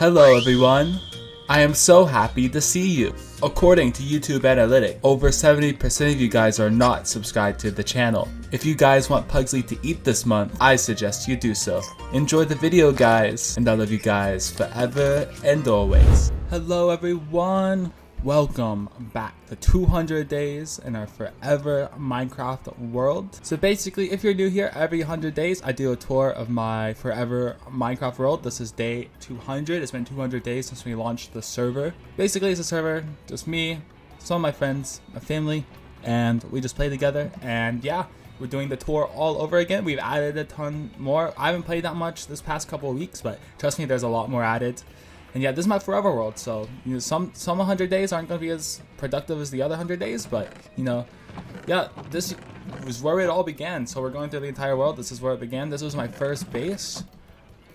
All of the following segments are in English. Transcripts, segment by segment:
Hello everyone! I am so happy to see you. According to YouTube Analytics, over 70% of you guys are not subscribed to the channel. If you guys want Pugsley to eat this month, I suggest you do so. Enjoy the video guys, and I love you guys forever and always. Hello everyone! Welcome back to 200 days in our forever Minecraft world. So basically, if you're new here, every 100 days I do a tour of my forever Minecraft world. This is day 200. It's been 200 days since we launched the server. Basically, it's a server, just me, some of my friends, my family, and we just play together. And yeah, we're doing the tour all over again. We've added a ton more. I haven't played that much this past couple of weeks, but trust me, there's a lot more added. And yeah, this is my forever world, so you know, some 100 days aren't going to be as productive as the other 100 days, but you know, yeah, this was where it all began. So we're going through the entire world. This is where it began. This was my first base.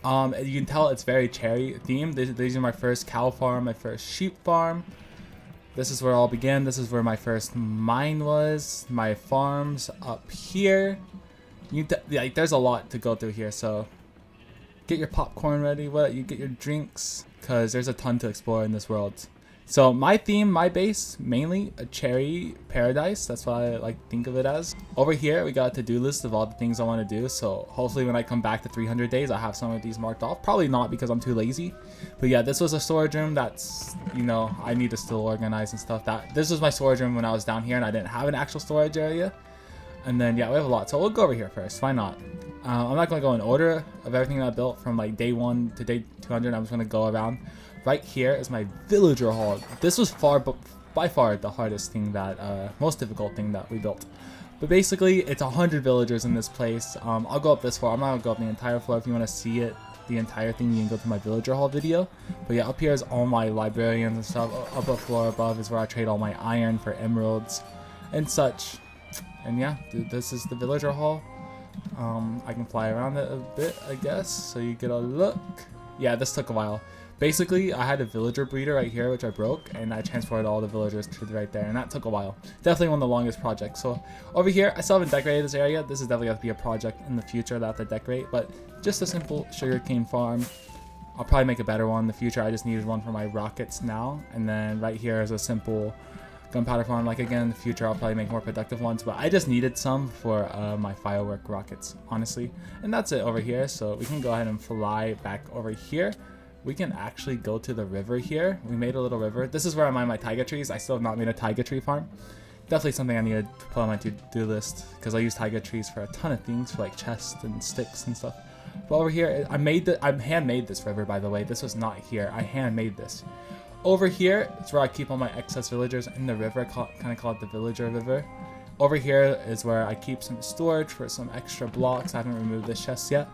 You can tell it's very cherry themed. These are my first cow farm, my first sheep farm. This is where it all began. This is where my first mine was. My farms up here. Like, there's a lot to go through here, so get your popcorn ready. You get your drinks, because there's a ton to explore in this world. So my theme, my base, mainly a cherry paradise. That's what I like to think of it as. Over here, we got a to-do list of all the things I want to do. So hopefully when I come back to 300 days, I have some of these marked off. Probably not, because I'm too lazy. But yeah, this was a storage room that's, you know, I need to still organize and stuff. This was my storage room when I was down here and I didn't have an actual storage area. And then yeah, we have a lot. So we'll go over here first. Why not? I'm not going to go in order of everything that I built from like day 1 to day 200. I'm just going to go around. Right here is my villager hall. This was by far the hardest thing most difficult thing that we built. But basically, it's 100 villagers in this place. I'll go up this far. I'm not going to go up the entire floor. If you want to see it, the entire thing, you can go to my villager hall video. But yeah, up here is all my librarians and stuff. Up a floor above is where I trade all my iron for emeralds and such. And yeah, dude, this is the villager hall. I can fly around it a bit, I guess, so you get a look. Yeah, this took a while. Basically, I had a villager breeder right here, which I broke, and I transported all the villagers to right there, and that took a while. Definitely one of the longest projects. So over here, I still haven't decorated this area. This is definitely going to be a project in the future that I have to decorate, but just a simple sugarcane farm. I'll probably make a better one in the future. I just needed one for my rockets now, and then right here is a simple gunpowder farm. Like again, in the future I'll probably make more productive ones, but I just needed some for my firework rockets, honestly. And that's it over here. So we can go ahead and fly back over here. We can actually go to the river here. We made a little river. This is where I mine my taiga trees. I still have not made a taiga tree farm. Definitely something I need to put on my to-do list, because I use taiga trees for a ton of things, for like chests and sticks and stuff. But over here, I handmade this river, by the way. This was not here. I handmade this. Over here is where I keep all my excess villagers in the river, kind of call it the villager river. Over here is where I keep some storage for some extra blocks. I haven't removed this chest yet.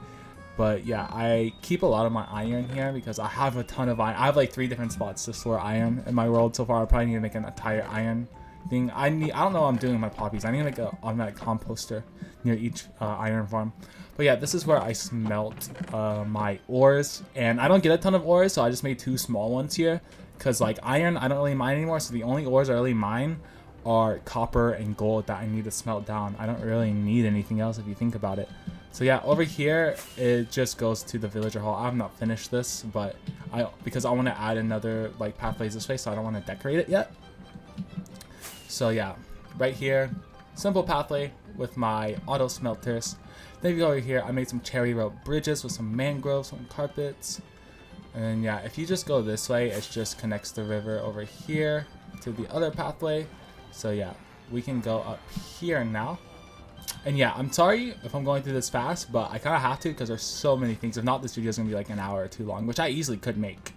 But yeah, I keep a lot of my iron here because I have a ton of iron. I have like 3 different spots to store iron in my world so far. I probably need to make an entire iron thing. I don't know what I'm doing with my poppies. I need to make an automatic composter near each iron farm. But yeah, this is where I smelt my ores. And I don't get a ton of ores, so I just made 2 small ones here. Because like iron, I don't really mine anymore, so the only ores I really mine are copper and gold that I need to smelt down. I don't really need anything else if you think about it. So yeah, over here it just goes to the villager hall. I have not finished this, but because I want to add another like pathways this way, so I don't want to decorate it yet. So yeah, right here, simple pathway with my auto smelters. Then if you go over here, I made some cherry rope bridges with some mangroves, some carpets. And yeah, if you just go this way, it just connects the river over here to the other pathway. So yeah, we can go up here now. And yeah, I'm sorry if I'm going through this fast, but I kind of have to because there's so many things. If not, this video is going to be like an hour or 2 long, which I easily could make.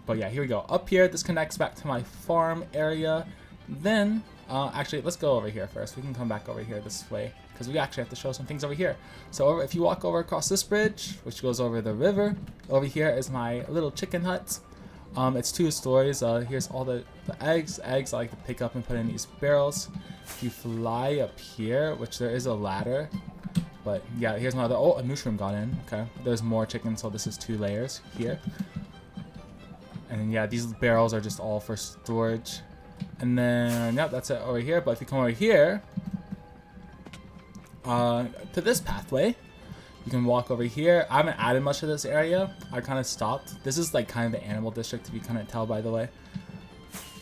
But yeah, here we go. Up here, this connects back to my farm area. Then, actually, let's go over here first. We can come back over here this way, because we actually have to show some things over here. So if you walk over across this bridge, which goes over the river, over here is my little chicken hut. It's 2 stories. Here's all the eggs. Eggs I like to pick up and put in these barrels. If you fly up here, which there is a ladder, but yeah, here's my other. Oh, a mushroom got in. Okay, there's more chicken, so this is 2 layers here. And yeah, these barrels are just all for storage. And then yeah, that's it over here. But if you come over here to this pathway, You can walk over here. I haven't added much to this area. I kind of stopped. This is like kind of the animal district, if you couldn't tell, by the way.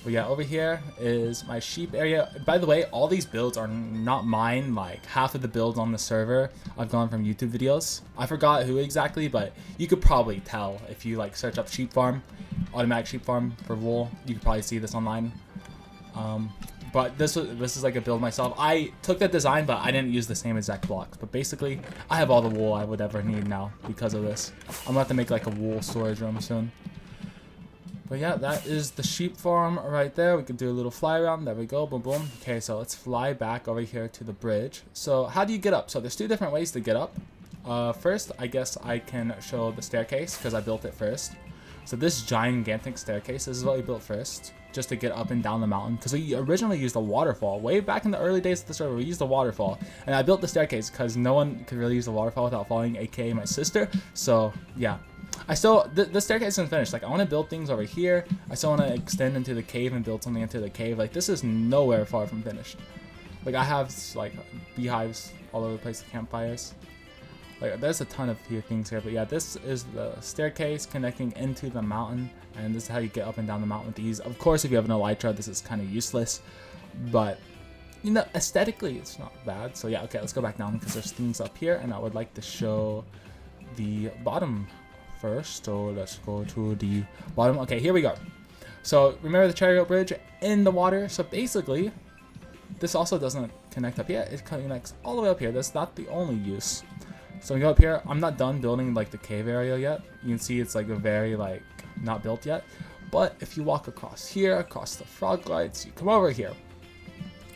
But yeah, over here is my sheep area. By the way, all these builds are not mine. Like half of the builds on the server I've gone from YouTube videos. I forgot who exactly, but you could probably tell if you like search up sheep farm, automatic sheep farm for wool. You could probably see this online. But this is like a build myself. I took that design, but I didn't use the same exact blocks. But basically, I have all the wool I would ever need now because of this. I'm gonna have to make like a wool storage room soon. But yeah, that is the sheep farm right there. We can do a little fly around. There we go. Boom, boom. Okay, so let's fly back over here to the bridge. So how do you get up? So there's two different ways to get up. First, I guess I can show the staircase because I built it first. So this gigantic staircase, this is what we built first, just to get up and down the mountain. Because we originally used a waterfall. Way back in the early days of the server, we used a waterfall. And I built the staircase because no one could really use the waterfall without falling, aka my sister. So yeah. I still, the staircase isn't finished. Like, I want to build things over here. I still want to extend into the cave and build something into the cave. Like, this is nowhere far from finished. Like, I have, like, beehives all over the place, campfires. Like, there's a ton of things here. But yeah, this is the staircase connecting into the mountain. And this is how you get up and down the mountain with ease. Of course, if you have an elytra, this is kind of useless. But, you know, aesthetically, it's not bad. So yeah, okay, let's go back down because there's things up here. And I would like to show the bottom first. So let's go to the bottom. Okay, here we go. So remember the chariot bridge in the water. So basically, this also doesn't connect up here. It connects all the way up here. That's not the only use. So we go up here. I'm not done building like the cave area yet. You can see it's like a very like not built yet. But if you walk across here, across the frog lights, you come over here.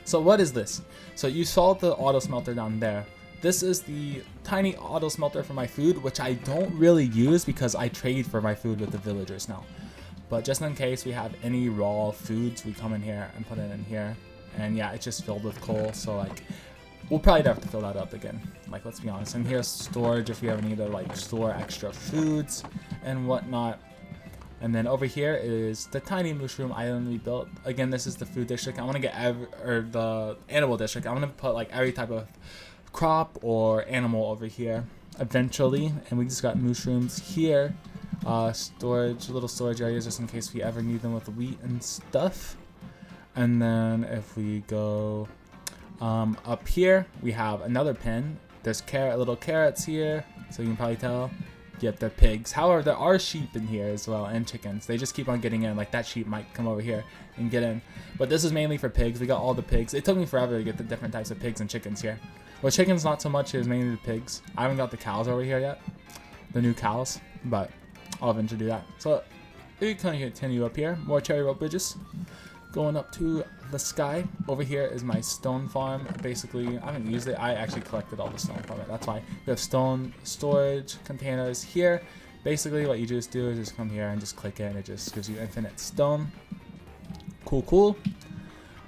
So what is this? So you saw the auto smelter down there. This is the tiny auto smelter for my food, which I don't really use because I trade for my food with the villagers now. But just in case we have any raw foods, we come in here and put it in here. And yeah, it's just filled with coal. So like, we'll probably have to fill that up again. Like, let's be honest. And here's storage if we ever need to like store extra foods and whatnot. And then over here is the tiny mushroom island we built. Again, this is the food district. I want to get the animal district. I want to put like every type of crop or animal over here eventually. And we just got mushrooms here. Storage, little storage areas just in case we ever need them with wheat and stuff. And then if we go up here, we have another pen. There's little carrots here, so you can probably tell. Yep, they're pigs. However, there are sheep in here as well, and chickens. They just keep on getting in. Like, that sheep might come over here and get in. But this is mainly for pigs. We got all the pigs. It took me forever to get the different types of pigs and chickens here. Well, chickens not so much. It was mainly the pigs. I haven't got the cows over here yet. The new cows. But I'll eventually do that. So, we can continue up here. More cherry rope bridges. Going up to the sky. Over here is my stone farm. Basically, I haven't used it. I actually collected all the stone from it. That's why. We have stone storage containers here. Basically, what you just do is just come here and just click it, and it just gives you infinite stone. Cool, cool.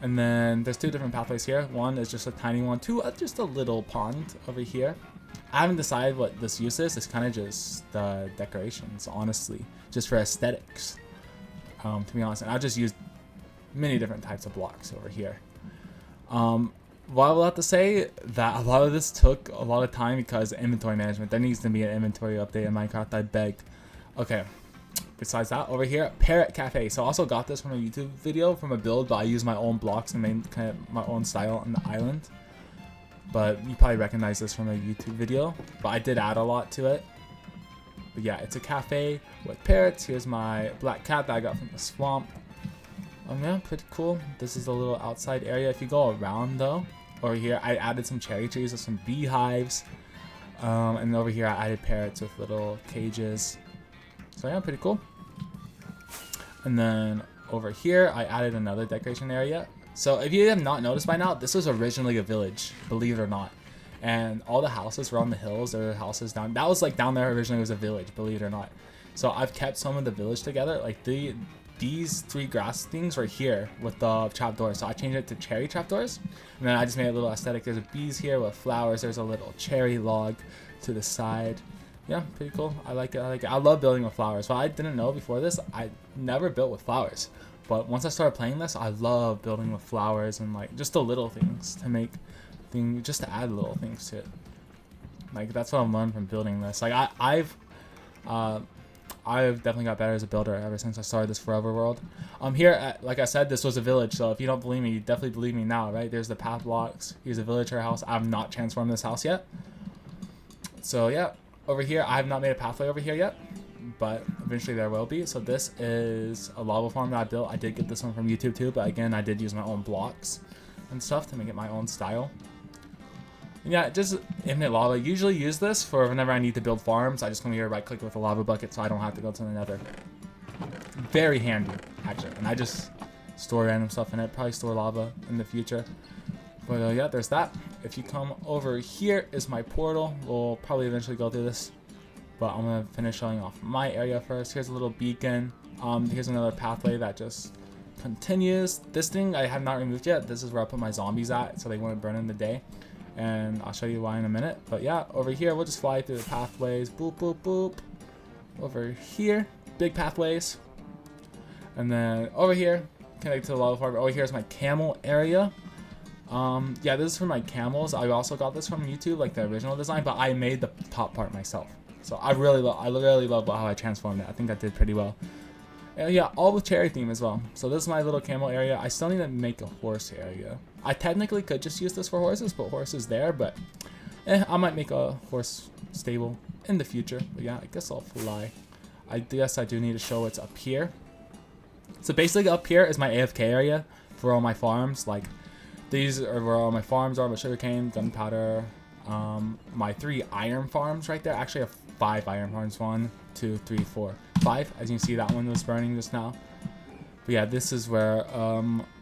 And then there's two different pathways here. One is just a tiny one. Two, just a little pond over here. I haven't decided what this use is. It's kind of just decorations, honestly. Just for aesthetics, to be honest. And I just used many different types of blocks over here. Well, I will have to say that a lot of this took a lot of time because inventory management. There needs to be an inventory update in Minecraft. I begged. Okay. Besides that, over here, Parrot Cafe. So I also got this from a YouTube video from a build, but I use my own blocks and made kind of my own style on the island. But you probably recognize this from a YouTube video. But I did add a lot to it. But yeah, it's a cafe with parrots. Here's my black cat that I got from the swamp. Yeah, pretty cool. This is a little outside area. If you go around though, over here I added some cherry trees with some beehives. And over here I added parrots with little cages. So yeah, pretty cool. And then over here I added another decoration area. So if you have not noticed by now, this was originally a village, believe it or not. And all the houses were on the hills. There were houses down. That was like down there originally was a village, believe it or not. So I've kept some of the village together. Like these three grass things were here with the trapdoors. So I changed it to cherry trapdoors. And then I just made it a little aesthetic. There's bees here with flowers. There's a little cherry log to the side. Yeah, pretty cool. I like it. I like it. I love building with flowers. But I didn't know before this, I never built with flowers. But once I started playing this, I love building with flowers and like just the little things to make things, just to add little things to it. Like that's what I've learned from building this. Like I've definitely got better as a builder ever since I started this Forever World. Here, like I said, this was a village, so if you don't believe me, you definitely believe me now, right? There's the path blocks. Here's a villager house. I have not transformed this house yet. So yeah, over here, I have not made a pathway over here yet, but eventually there will be. So this is a lava farm that I built. I did get this one from YouTube too, but again, I did use my own blocks and stuff to make it my own style. And yeah, just infinite lava. Usually use this for whenever I need to build farms. I just come here, right click with a lava bucket so I don't have to go to the nether. Very handy, actually. And I just store random stuff in it. Probably store lava in the future. But yeah, there's that. If you come over here is my portal. We'll probably eventually go through this, but I'm gonna finish showing off my area first. Here's a little beacon. Here's another pathway that just continues. This thing I have not removed yet. This is where I put my zombies at, so they won't burn in the day. And I'll show you why in a minute. But yeah, over here we'll just fly through the pathways. Boop, boop, boop. Over here, big pathways. And then over here, connect to the lava farm. Over here is my camel area. Yeah, this is for my camels. I also got this from YouTube, like the original design, but I made the top part myself. So I really love how I transformed it. I think I did pretty well. And yeah, all with cherry theme as well. So this is my little camel area. I still need to make a horse area. I technically could just use this for horses, put horses there, but I might make a horse stable in the future. But yeah, I guess I'll fly. I guess I do need to show what's up here. So basically up here is my AFK area for all my farms. Like these are where all my farms are, my sugarcane, gunpowder, my 3 iron farms right there. Actually I have 5 iron farms, 1, 2, 3, 4, 5. As you can see, that one was burning just now. But yeah, this is where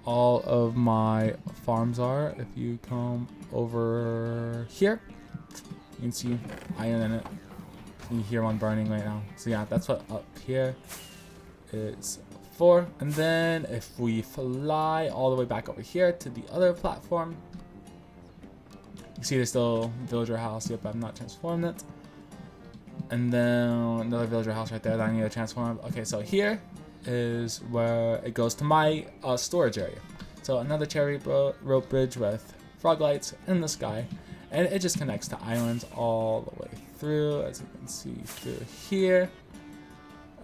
all of my farms are. If you come over here, you can see iron in it. You hear one burning right now. So yeah, that's what up here is for. And then if we fly all the way back over here to the other platform, you see there's still villager house. Yep, I've not transformed it. And then another villager house right there that I need to transform. Okay, so here is where it goes to my storage area. So another cherry rope bridge with frog lights in the sky, and it just connects to islands all the way through, as you can see through here.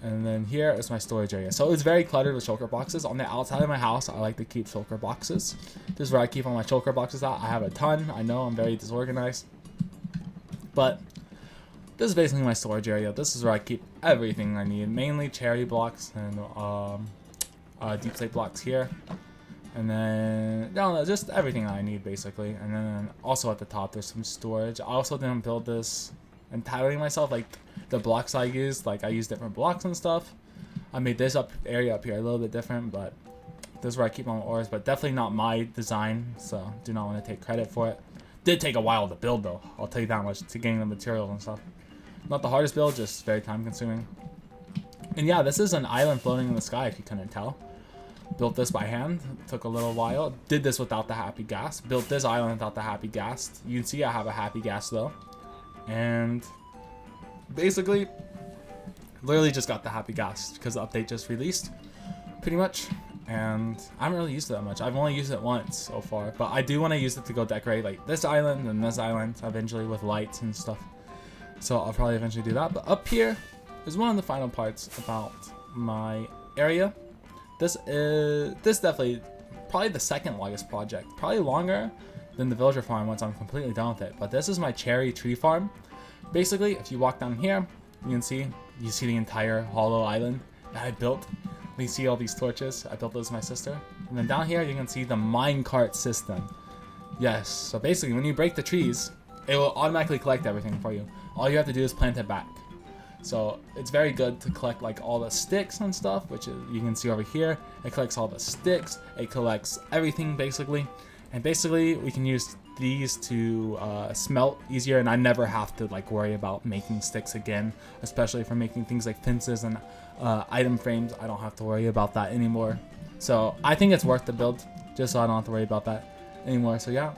And then here is my storage area. So it's very cluttered with shulker boxes. On the outside of my house, I like to keep shulker boxes. This is where I keep all my shulker boxes at. I have a ton. I know I'm very disorganized, but this is basically my storage area. This is where I keep everything I need, mainly cherry blocks and deep slate blocks here. And then down there, just everything I need basically. And then also at the top, there's some storage. I also didn't build this entirely myself. Like the blocks I used, like I used different blocks and stuff. I made this area up here a little bit different, but this is where I keep my ores. But definitely not my design, so do not want to take credit for it. Did take a while to build though. I'll tell you that much, to getting the materials and stuff. Not the hardest build, just very time consuming. And yeah, this is an island floating in the sky, if you couldn't tell. Built this by hand, took a little while. Did this without the happy gas. Built this island without the happy gas. You can see I have a happy gas though. And basically, literally just got the happy gas because the update just released, pretty much. And I haven't really used it that much. I've only used it once so far, but I do want to use it to go decorate like this island and this island eventually with lights and stuff. So I'll probably eventually do that. But up here is one of the final parts about my area. This is definitely probably the second longest project, probably longer than the villager farm once I'm completely done with it. But this is my cherry tree farm. Basically, if you walk down here, you see the entire hollow island that I built. You see all these torches. I built those with my sister. And then down here, you can see the minecart system. Yes, so basically when you break the trees, it will automatically collect everything for you. All you have to do is plant it back. So it's very good to collect like all the sticks and stuff, which is, you can see over here. It collects all the sticks. It collects everything basically. And basically we can use these to smelt easier, and I never have to like worry about making sticks again, especially for making things like fences and item frames. I don't have to worry about that anymore. So I think it's worth the build just so I don't have to worry about that anymore. So yeah,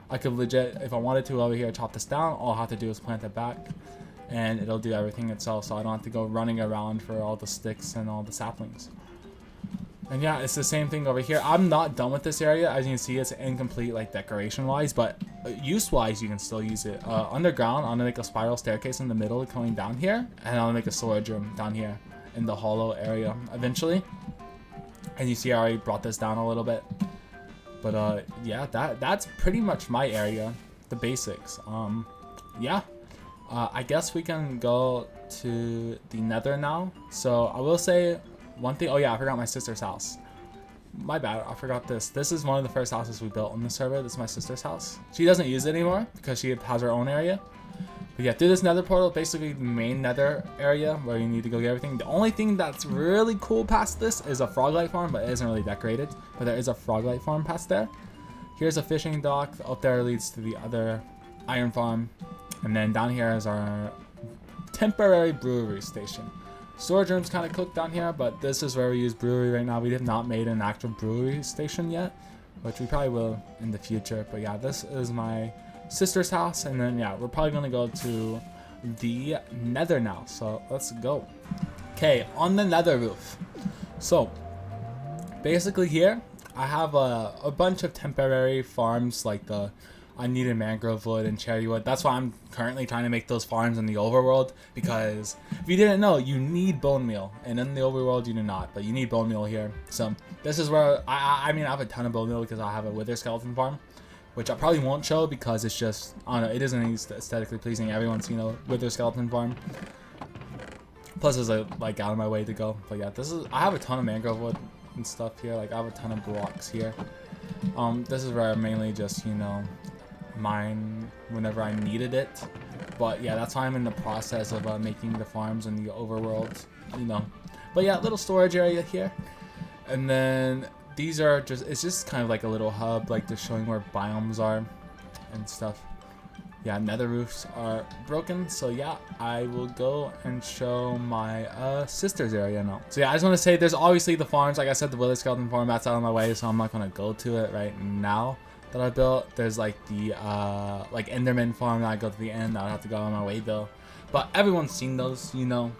I could legit, if I wanted to over here, chop this down. All I have to do is plant it back and it'll do everything itself, so I don't have to go running around for all the sticks and all the saplings. And yeah, it's the same thing over here. I'm not done with this area. As you can see, it's incomplete like decoration wise, but use wise you can still use it. Underground, I'm gonna make a spiral staircase in the middle coming down here, and I'll make a storage room down here in the hollow area eventually. And you see I already brought this down a little bit. But yeah, that's pretty much my area, the basics. Yeah, I guess we can go to the nether now. So I will say one thing. Oh yeah, I forgot my sister's house. My bad, I forgot this. This is one of the first houses we built on the server. This is my sister's house. She doesn't use it anymore because she has her own area. But yeah, through this nether portal, basically the main nether area where you need to go get everything. The only thing that's really cool past this is a froglight farm, but it isn't really decorated. But there is a froglight farm past there. Here's a fishing dock. Up there leads to the other iron farm. And then down here is our temporary brewery station. Storage room's kind of cooked down here, but this is where we use brewery right now. We have not made an actual brewery station yet, which we probably will in the future. But yeah, this is my sister's house, and then yeah, we're probably gonna go to the nether now, so let's go. Okay, on the nether roof. So basically here I have a bunch of temporary farms, like the unneeded mangrove wood and cherry wood. That's why I'm currently trying to make those farms in the overworld, because if you didn't know, you need bone meal, and in the overworld you do not, but you need bone meal here. So this is where I mean I have a ton of bone meal because I have a wither skeleton farm, which I probably won't show because it's just, I don't know, it isn't aesthetically pleasing. Everyone's seen a wither skeleton farm. Plus it's like out of my way to go. But yeah, I have a ton of mangrove wood and stuff here. Like I have a ton of blocks here. This is where I mainly just, you know, mine whenever I needed it. But yeah, that's why I'm in the process of making the farms in the overworld, you know. But yeah, little storage area here. And then these are just, it's just kind of like a little hub, like just showing where biomes are and stuff. Yeah, nether roofs are broken, so yeah, I will go and show my sister's area now. So yeah, I just want to say there's obviously the farms, like I said, the wither skeleton farm, that's out of my way, so I'm not going to go to it right now that I built. There's like the like enderman farm that I go to the end, I'll have to go on my way though. But everyone's seen those, you know,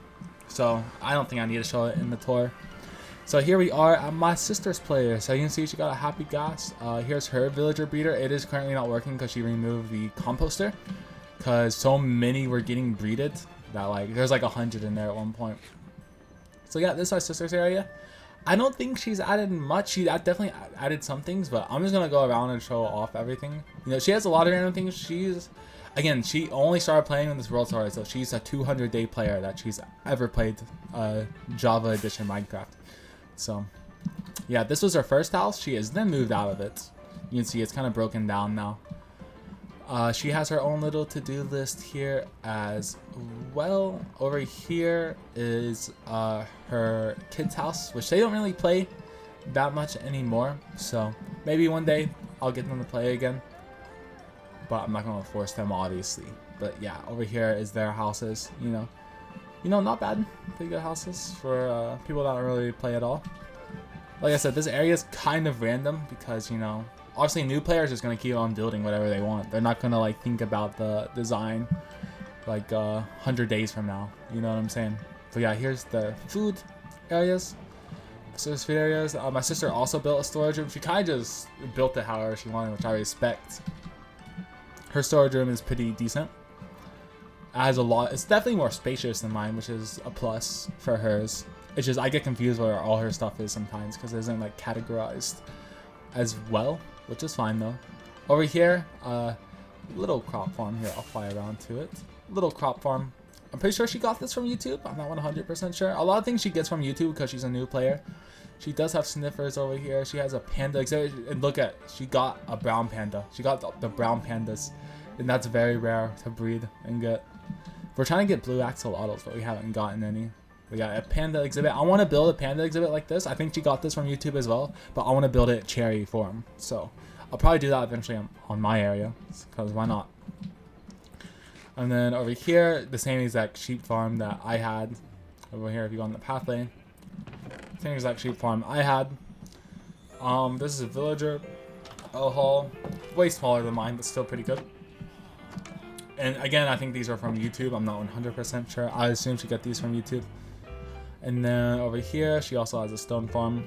so I don't think I need to show it in the tour. So here we are at my sister's place. So you can see she got a happy gas. Here's her villager breeder. It is currently not working because she removed the composter, because so many were getting breeded that like there's like 100 in there at one point. So yeah, this is our sister's area. I don't think she's added much. She definitely added some things, but I'm just gonna go around and show off everything. You know, she has a lot of random things. Again, she only started playing in this world tour, so she's a 200-day player that she's ever played Java Edition Minecraft. So yeah, this was her first house. She has then moved out of it. You can see it's kind of broken down now. She has her own little to-do list here as well. Over here is her kids' house, which they don't really play that much anymore. So maybe one day I'll get them to play again, but I'm not going to force them, obviously. But yeah, over here is their houses, you know, not bad. Pretty good houses for people that don't really play at all. Like I said, this area is kind of random because, you know, obviously new players are just going to keep on building whatever they want. They're not going to like think about the design like 100 days from now. You know what I'm saying? So yeah, here's the food areas. So there's food areas. My sister also built a storage room. She kind of just built it however she wanted, which I respect. Her storage room is pretty decent. It has a lot. It's definitely more spacious than mine, which is a plus for hers. It's just I get confused where all her stuff is sometimes because it isn't like categorized as well, which is fine though. Over here, little crop farm here. I'll fly around to it. Little crop farm. I'm pretty sure she got this from YouTube. I'm not 100% sure. A lot of things she gets from YouTube because she's a new player. She does have sniffers over here. She has a panda exhibit. And look at, she got a brown panda. She got the brown pandas. And that's very rare to breed and get. We're trying to get blue axolotls, but we haven't gotten any. We got a panda exhibit. I want to build a panda exhibit like this. I think she got this from YouTube as well, but I want to build it cherry form. So I'll probably do that eventually on my area, because why not? And then over here, the same exact sheep farm that I had. Over here, if you go on the pathway, same exact sheep farm I had. This is a villager hall, way smaller than mine, but still pretty good. And again, I think these are from YouTube. I'm not 100% sure. I assume she got these from YouTube. And then over here, she also has a stone farm.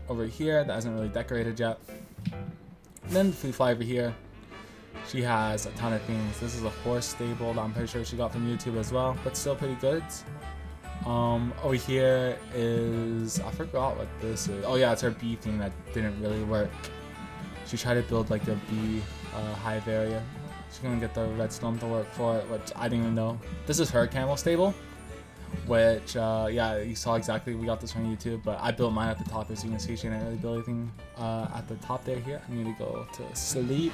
over here that isn't really decorated yet. And then if we fly over here, she has a ton of things. This is a horse stable that I'm pretty sure she got from YouTube as well, but still pretty good. Over here is, I forgot what this is. Oh yeah, it's her bee thing that didn't really work. She tried to build like a bee hive area. She's gonna get the redstone to work for it, which I didn't even know. This is her camel stable, which yeah, you saw exactly, we got this from YouTube, but I built mine at the top, as you can see. She didn't really build anything at the top there. Here, I need to go to sleep.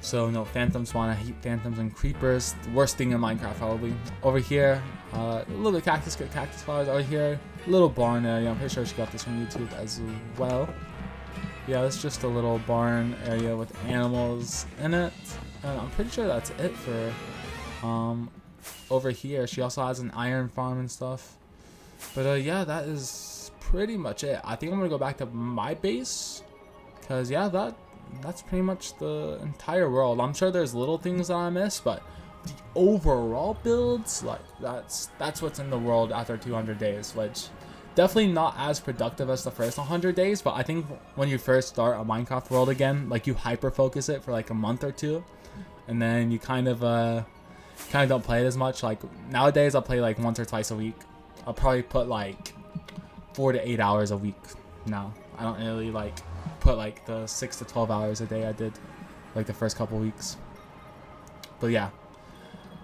So no phantom spawn. I hate phantoms and creepers. The worst thing in Minecraft probably. Over here, a little bit cactus flowers. Over here, little barn area. I'm pretty sure she got this from YouTube as well. Yeah, it's just a little barn area with animals in it. And I'm pretty sure that's it for over here. She also has an iron farm and stuff. But yeah, that is pretty much it. I think I'm gonna go back to my base, because yeah, that's pretty much the entire world. I'm sure there's little things that I miss, but the overall builds, like that's what's in the world after 200 days, which definitely not as productive as the first 100 days. But I think when you first start a Minecraft world again, like you hyper focus it for like a month or two, and then you kind of don't play it as much. Like nowadays I'll play like once or twice a week. I'll probably put like 4 to 8 hours a week now. I don't really like put like the 6 to 12 hours a day I did like the first couple weeks. But yeah,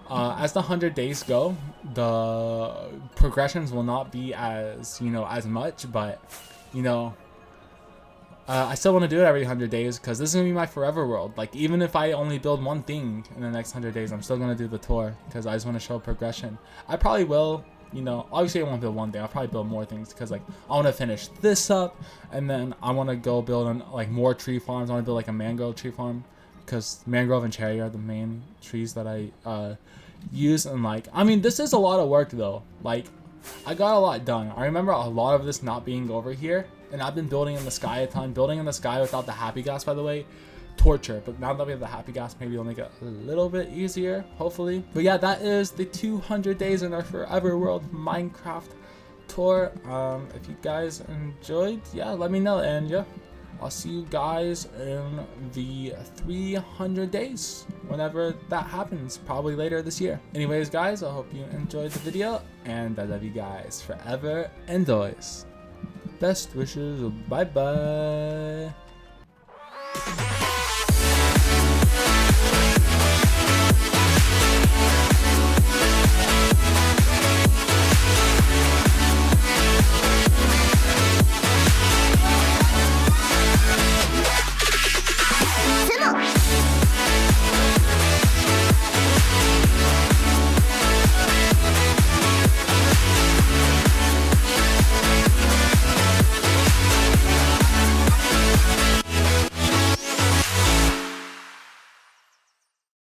as the 100 days go, the progressions will not be as, you know, as much, but you know, I still want to do it every 100 days, because this is gonna be my forever world. Like even if I only build one thing in the next 100 days, I'm still gonna do the tour, because I just want to show progression. I probably will, you know, obviously I won't build one thing. I'll probably build more things, because like I want to finish this up, and then I want to go build on like more tree farms. I want to build like a mangrove tree farm, because mangrove and cherry are the main trees that I use. And like, I mean, this is a lot of work though. Like I got a lot done. I remember a lot of this not being over here, and I've been building in the sky a ton. Building in the sky without the happy gas, by the way, torture. But now that we have the happy gas, maybe it'll make it a little bit easier, hopefully. But yeah, that is the 200 days in our forever world Minecraft tour. If you guys enjoyed, yeah, let me know, and yeah, I'll see you guys in the 300 days whenever that happens, probably later this year. Anyways guys, I hope you enjoyed the video, and I love you guys forever and always. Best wishes. Bye bye.